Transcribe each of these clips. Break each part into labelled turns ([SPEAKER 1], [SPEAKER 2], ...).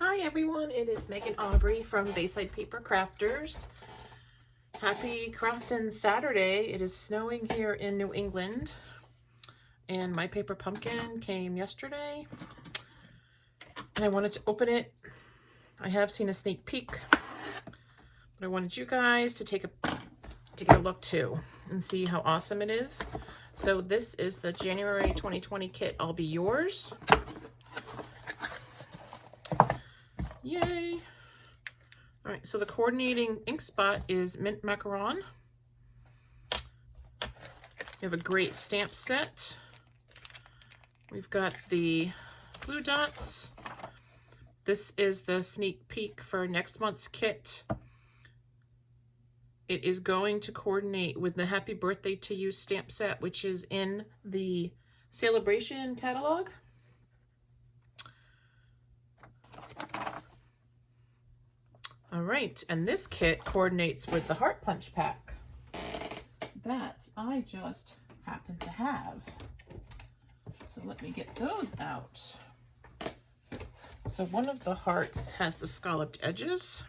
[SPEAKER 1] Hi everyone, it is Megan Aubrey from Bayside Paper Crafters. Happy Craftin' Saturday. It is snowing here in New England and my paper pumpkin came yesterday and I wanted to open it. I have seen a sneak peek, but I wanted you guys to take a look too and see how awesome it is. So this is the January 2020 kit, I'll Be Yours. Yay! All right, so the coordinating ink spot is Mint Macaron. We have a great stamp set. We've got the glue dots. This is the sneak peek for next month's kit. It is going to coordinate with the Happy Birthday to You stamp set, which is in the Celebration catalog. All right, and this kit coordinates with the Heart Punch pack that I just happen to have. So let me get those out. So one of the hearts has the scalloped edges,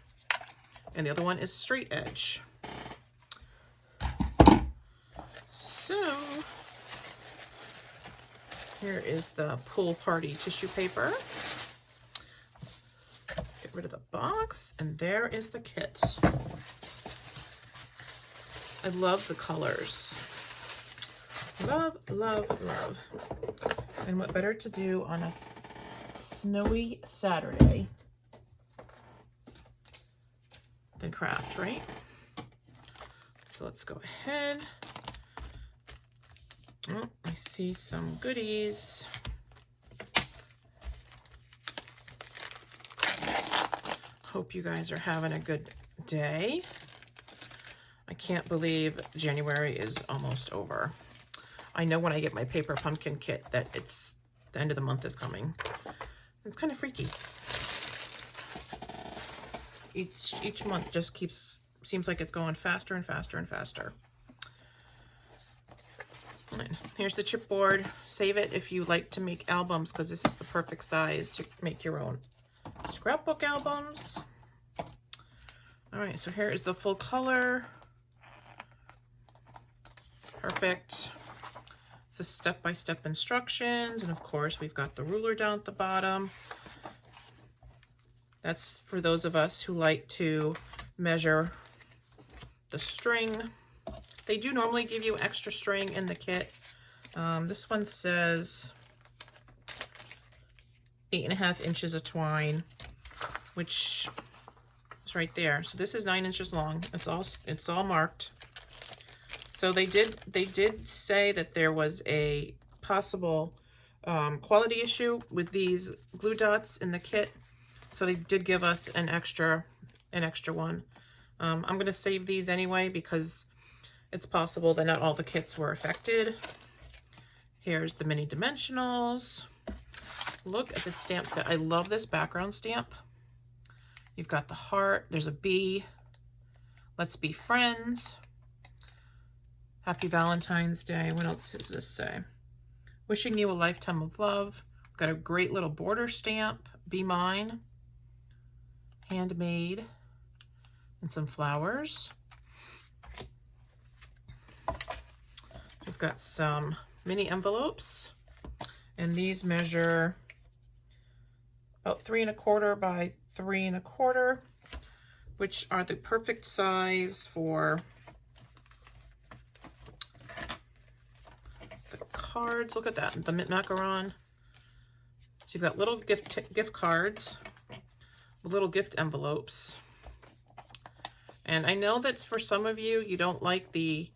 [SPEAKER 1] and the other one is straight edge. So here is the pool party tissue paper. Get rid of the box, and there is the kit. I love the colors. Love, love, love. And what better to do on a snowy Saturday than craft, right? So let's go ahead. Oh, I see some goodies. Hope you guys are having a good day. I can't believe January is almost over. I know when I get my paper pumpkin kit that it's the end of the month is coming. It's kind of freaky. Each month just seems like it's going faster and faster and faster. All right, here's the chipboard. Save it if you like to make albums, because this is the perfect size to make your own scrapbook albums. All right, so here is the full color. Perfect. It's a step-by-step instructions, and of course we've got the ruler down at the bottom. That's for those of us who like to measure the string. They do normally give you extra string in the kit. This one says 8.5 inches of twine, which is right there. So this is 9 inches long. It's all marked. So they did say that there was a possible quality issue with these glue dots in the kit. So they did give us an extra one. I'm going to save these anyway because it's possible that not all the kits were affected. Here's the mini dimensionals. Look at the stamp set. I love this background stamp. You've got the heart. There's a bee. Let's be friends. Happy Valentine's Day. What else does this say? Wishing you a lifetime of love. Got a great little border stamp. Be mine. Handmade. And some flowers. We've got some mini envelopes, and these measure about 3 1/4 by 3 1/4, which are the perfect size for the cards. Look at that, the Mint Macaron. So you've got little gift cards, little gift envelopes, and I know that's for some of you, you don't like the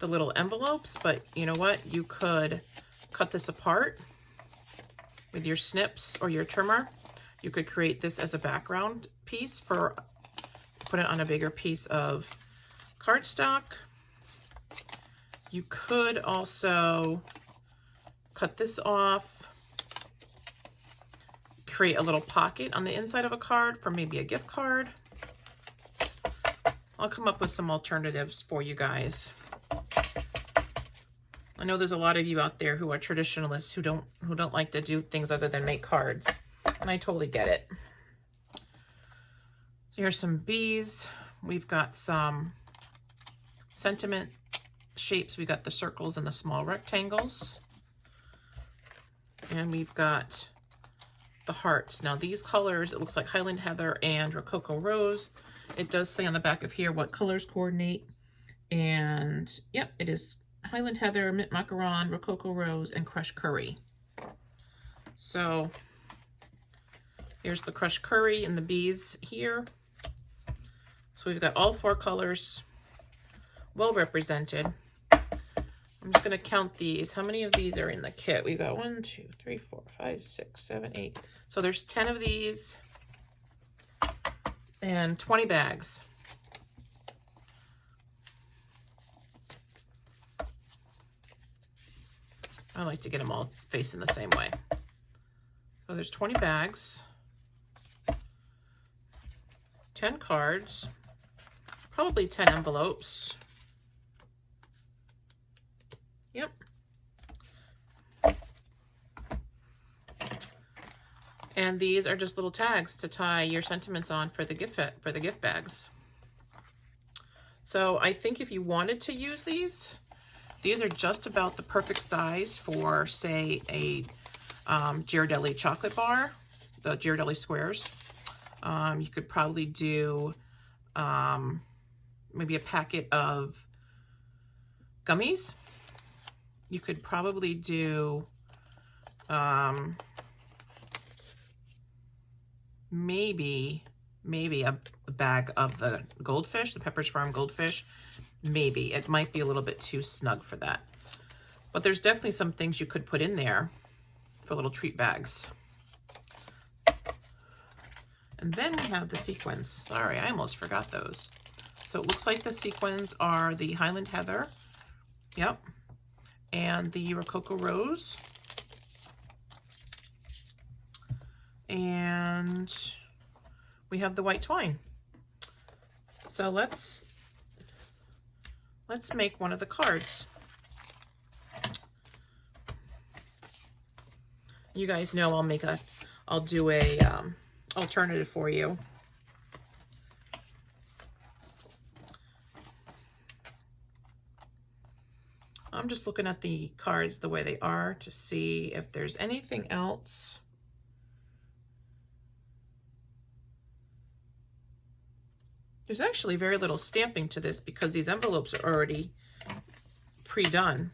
[SPEAKER 1] little envelopes, but you know what? You could cut this apart with your snips or your trimmer. You could create this as a background piece put it on a bigger piece of cardstock. You could also cut this off, create a little pocket on the inside of a card for maybe a gift card. I'll come up with some alternatives for you guys. I know there's a lot of you out there who are traditionalists who don't like to do things other than make cards, and I totally get it. So here's some bees. We've got some sentiment shapes. We got the circles and the small rectangles. And we've got the hearts. Now these colors, it looks like Highland Heather and Rococo Rose. It does say on the back of here what colors coordinate. And yep, it is Highland Heather, Mint Macaron, Rococo Rose, and Crushed Curry. So here's the Crushed Curry and the bees here. So we've got all 4 colors well represented. I'm just going to count these. How many of these are in the kit? We've got 1, 2, 3, 4, 5, 6, 7, 8. So there's 10 of these and 20 bags. I like to get them all facing the same way. So there's 20 bags, 10 cards, probably 10 envelopes. Yep. And these are just little tags to tie your sentiments on for the gift bags. So I think if you wanted to use these are just about the perfect size for, say, a Ghirardelli chocolate bar, the Ghirardelli squares. You could probably do maybe a packet of gummies. You could probably do maybe a bag of the goldfish, the Pepperidge Farm goldfish. Maybe. It might be a little bit too snug for that. But there's definitely some things you could put in there for little treat bags. And then we have the sequins. Sorry, I almost forgot those. So it looks like the sequins are the Highland Heather. Yep. And the Rococo Rose. And we have the white twine. So let's make one of the cards. You guys know I'll do a alternative for you. I'm just looking at the cards the way they are to see if there's anything else. There's actually very little stamping to this because these envelopes are already pre-done.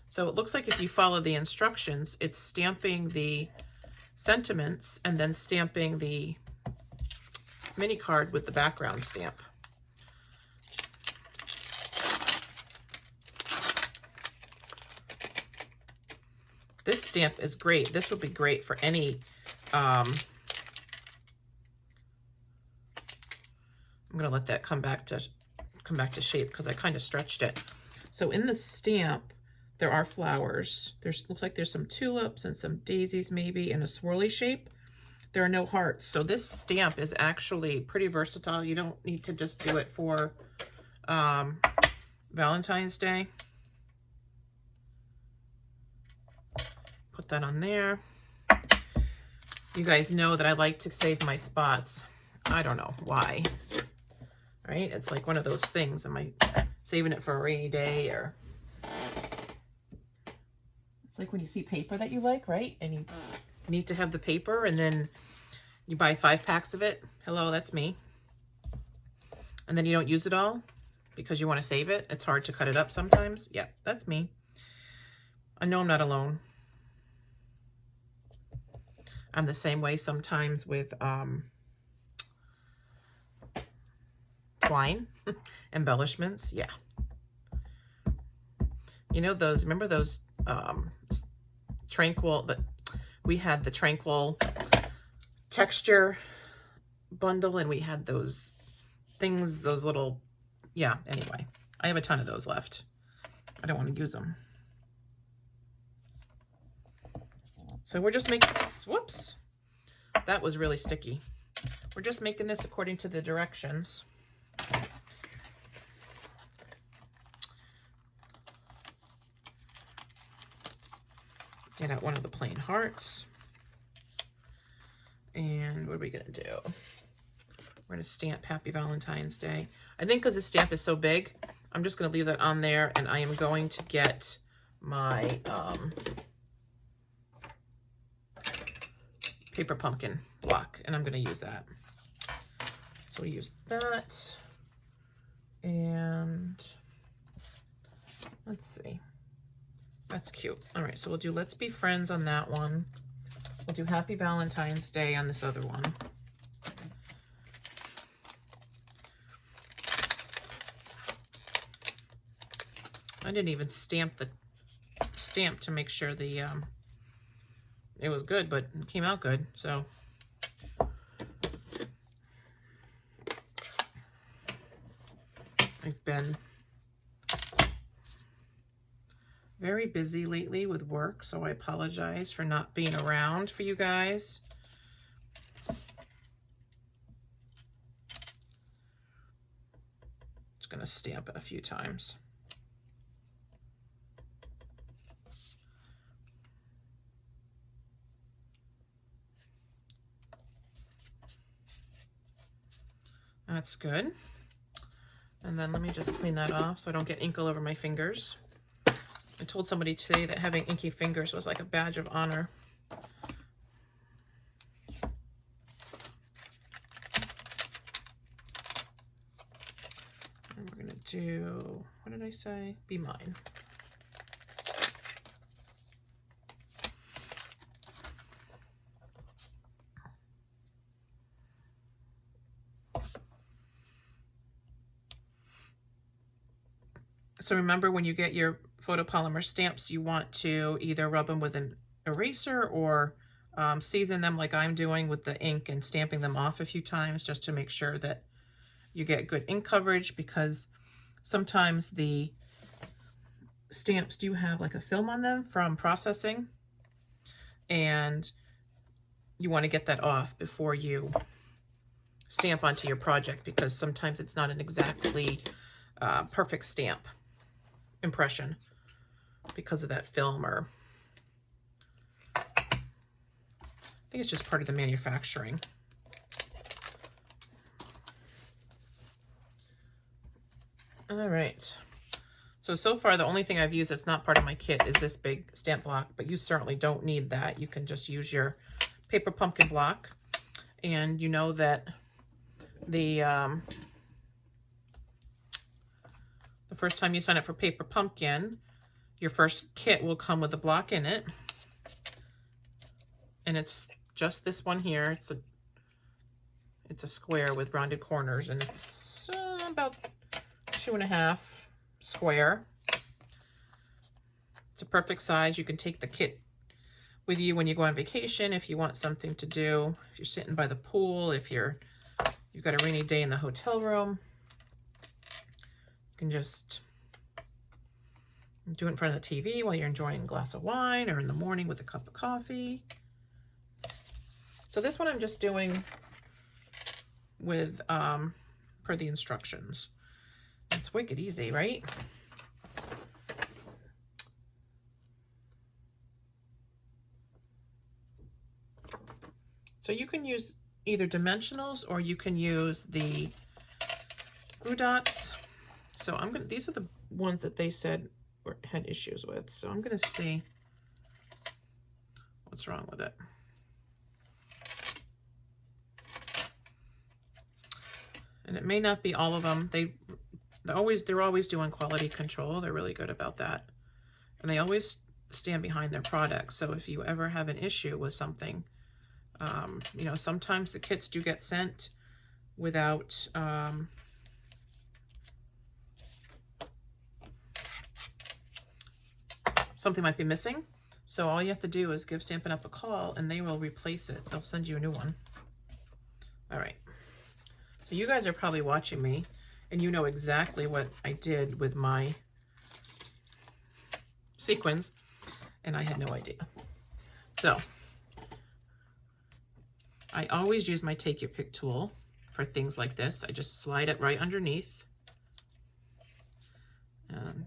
[SPEAKER 1] So it looks like if you follow the instructions, it's stamping the sentiments and then stamping the mini card with the background stamp. This stamp is great. This would be great for any I'm going to let that come back to shape because I kind of stretched it. So in the stamp, there are flowers. Looks like there's some tulips and some daisies maybe in a swirly shape. There are no hearts. So this stamp is actually pretty versatile. You don't need to just do it for Valentine's Day. Put that on there. You guys know that I like to save my spots. I don't know why. Right? It's like one of those things. Am I saving it for a rainy day or... It's like when you see paper that you like, right? And you need to have the paper and then you buy 5 packs of it. Hello, that's me. And then you don't use it all because you want to save it. It's hard to cut it up sometimes. Yeah, that's me. I know I'm not alone. I'm the same way sometimes with twine embellishments. Yeah. You know those, remember those Tranquil, we had the Tranquil texture bundle and we had those things, those little, yeah, anyway. I have a ton of those left. I don't want to use them. So we're just making this, whoops, that was really sticky. We're just making this according to the directions. Get out one of the plain hearts. And what are we gonna do? We're going to stamp Happy Valentine's Day. I think because the stamp is so big, I'm just going to leave that on there, and I am going to get my paper pumpkin block, and I'm going to use that. So we use that, and let's see. That's cute. All right, so we'll do Let's Be Friends on that one. We'll do Happy Valentine's Day on this other one. I didn't even stamp the stamp to make sure the it was good, but it came out good. So I've been very busy lately with work, so I apologize for not being around for you guys. Just gonna stamp it a few times. That's good. And then let me just clean that off so I don't get ink all over my fingers. I told somebody today that having inky fingers was like a badge of honor. And we're gonna do, what did I say? Be Mine. So remember, when you get your photopolymer stamps, you want to either rub them with an eraser or season them like I'm doing with the ink and stamping them off a few times just to make sure that you get good ink coverage, because sometimes the stamps do have like a film on them from processing, and you want to get that off before you stamp onto your project, because sometimes it's not an exactly perfect stamp impression because of that film, or I think it's just part of the manufacturing. All right, so far the only thing I've used that's not part of my kit is this big stamp block, but you certainly don't need that. You can just use your paper pumpkin block, and you know that the first time you sign up for Paper Pumpkin, your first kit will come with a block in it. And it's just this one here. It's a square with rounded corners, and it's about 2.5 square. It's a perfect size. You can take the kit with you when you go on vacation if you want something to do. If you're sitting by the pool, if you've got a rainy day in the hotel room. You can just do it in front of the TV while you're enjoying a glass of wine, or in the morning with a cup of coffee. So this one I'm just doing with, per the instructions. It's wicked easy, right? So you can use either dimensionals, or you can use the glue dots. So these are the ones that they said had issues with. So I'm gonna see what's wrong with it. And it may not be all of them. They're always doing quality control. They're really good about that. And they always stand behind their products. So if you ever have an issue with something, you know, sometimes the kits do get sent without something might be missing. So all you have to do is give Stampin' Up! A call, and they will replace it. They'll send you a new one. All right. So you guys are probably watching me, and you know exactly what I did with my sequins, and I had no idea. So I always use my Take Your Pick tool for things like this. I just slide it right underneath. And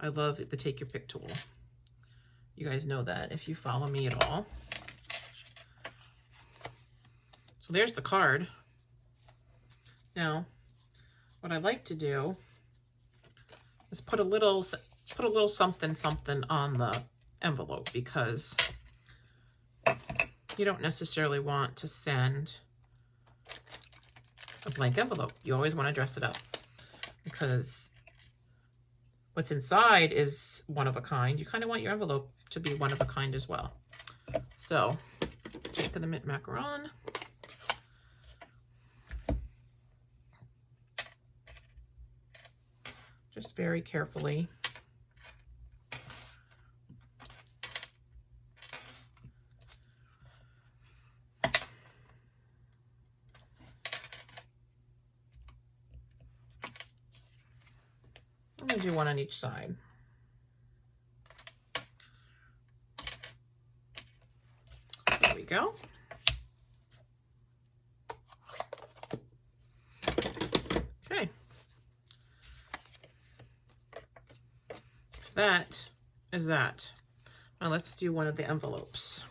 [SPEAKER 1] I love the Take Your Pick tool. You guys know that if you follow me at all. So there's the card. Now, what I like to do is put a little something something on the envelope, because you don't necessarily want to send a blank envelope. You always want to dress it up, because what's inside is one of a kind. You kind of want your envelope to be one of a kind as well. So, take the mint macaron. Just very carefully. I'm going to do one on each side. There we go. Okay. So that is that. Now let's do one of the envelopes.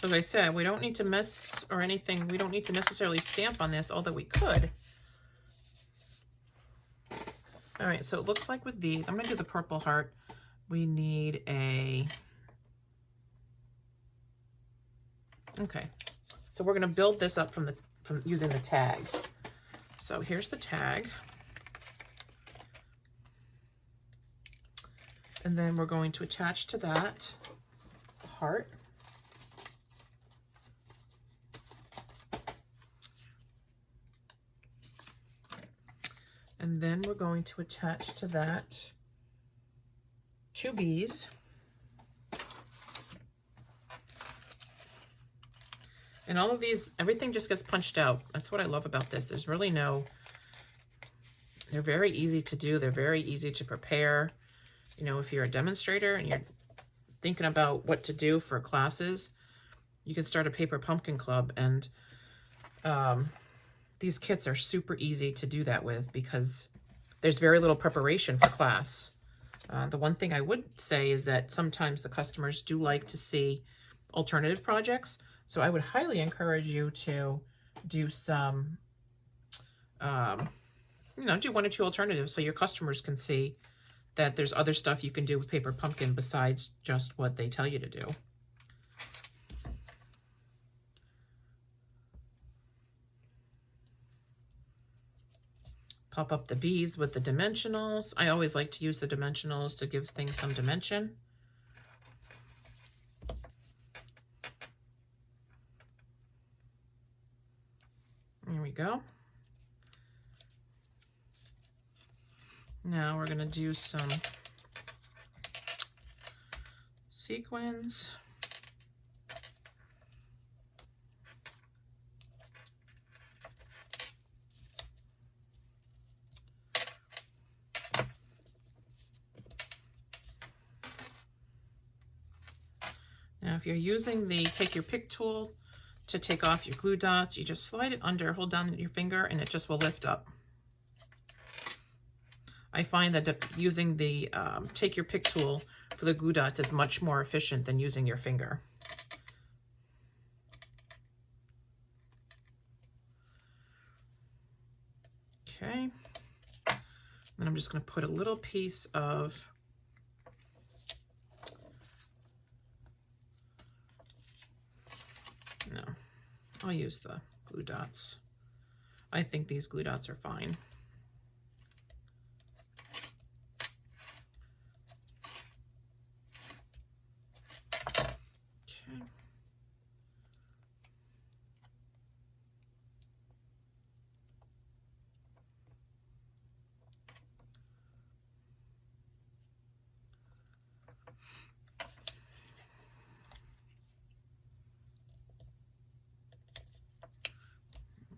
[SPEAKER 1] As I said, we don't need to mess or anything. We don't need to necessarily stamp on this, although we could. All right, so it looks like with these, I'm going to do the purple heart. We need a... Okay, so we're going to build this up from using the tag. So here's the tag. And then we're going to attach to that a heart. And then we're going to attach to that 2 bees. And all of these, everything just gets punched out. That's what I love about this. There's really no, they're very easy to do. They're very easy to prepare. You know, if you're a demonstrator and you're thinking about what to do for classes, you can start a paper pumpkin club, and these kits are super easy to do that with, because there's very little preparation for class. The one thing I would say is that sometimes the customers do like to see alternative projects. So I would highly encourage you to do some, you know, do 1 or 2 alternatives so your customers can see that there's other stuff you can do with paper pumpkin besides just what they tell you to do. Pop up the bees with the dimensionals. I always like to use the dimensionals to give things some dimension. There we go. Now we're going to do some sequins. Now, if you're using the Take Your Pick tool to take off your glue dots, you just slide it under, hold down your finger, and it just will lift up. I find that using the Take Your Pick tool for the glue dots is much more efficient than using your finger. Okay. Then I'm just going to put a little piece of no, I'll use the glue dots. I think these glue dots are fine. Okay.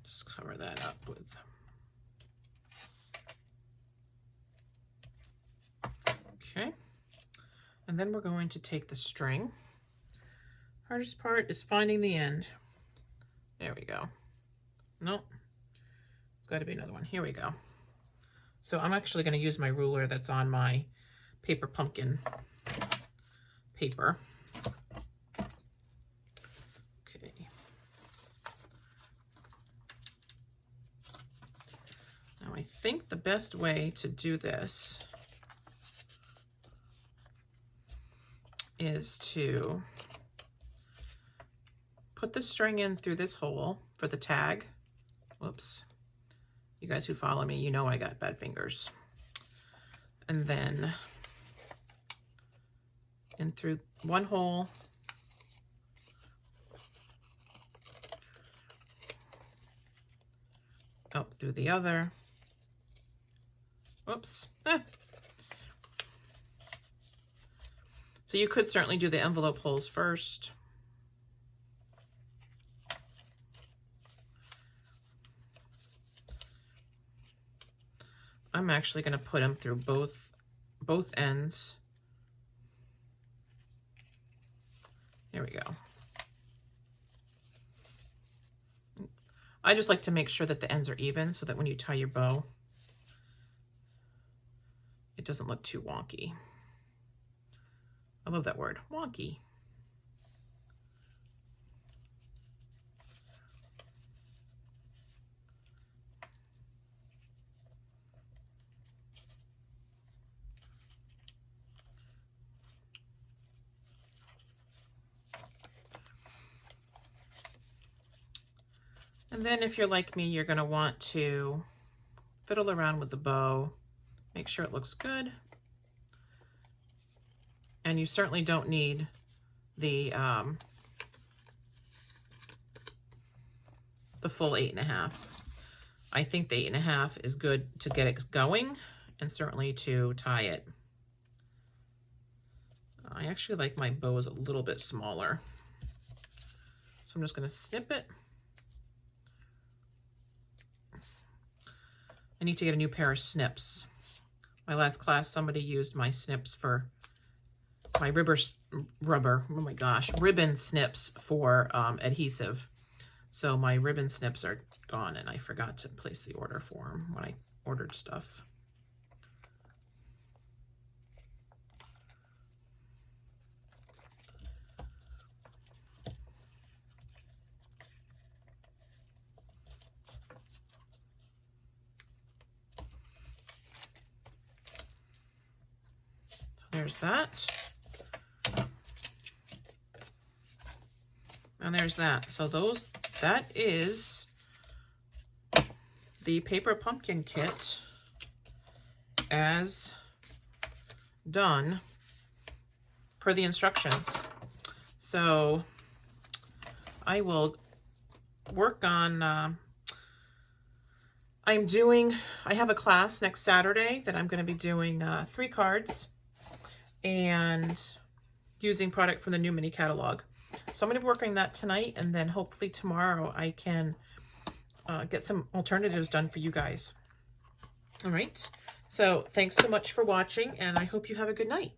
[SPEAKER 1] Just cover that up with okay. And then we're going to take the string. Hardest part is finding the end. There we go. Nope. It's got to be another one. Here we go. So I'm actually going to use my ruler that's on my paper pumpkin paper. Okay. think the best way to do this is to put the string in through this hole for the tag. Whoops. You guys who follow me, you know I got bad fingers. And then in through one hole, out through the other. Whoops. So you could certainly do the envelope holes first. I'm actually going to put them through both ends. There we go. I just like to make sure that the ends are even so that when you tie your bow, it doesn't look too wonky. I love that word, wonky. And then if you're like me, you're going to want to fiddle around with the bow, make sure it looks good. And you certainly don't need the full 8.5. I think the 8.5 is good to get it going and certainly to tie it. I actually like my bows a little bit smaller. So I'm just going to snip it. I need to get a new pair of snips. My last class, somebody used my snips for my ribbon snips for adhesive. So my ribbon snips are gone and I forgot to place the order for them when I ordered stuff. There's that. And there's that. So that is the paper pumpkin kit as done per the instructions. So I will work on, I have a class next Saturday that I'm going to be doing 3 cards and using product from the new mini catalog. So I'm going to be working on that tonight, and then hopefully tomorrow I can get some alternatives done for you guys. All right. So thanks so much for watching, and I hope you have a good night.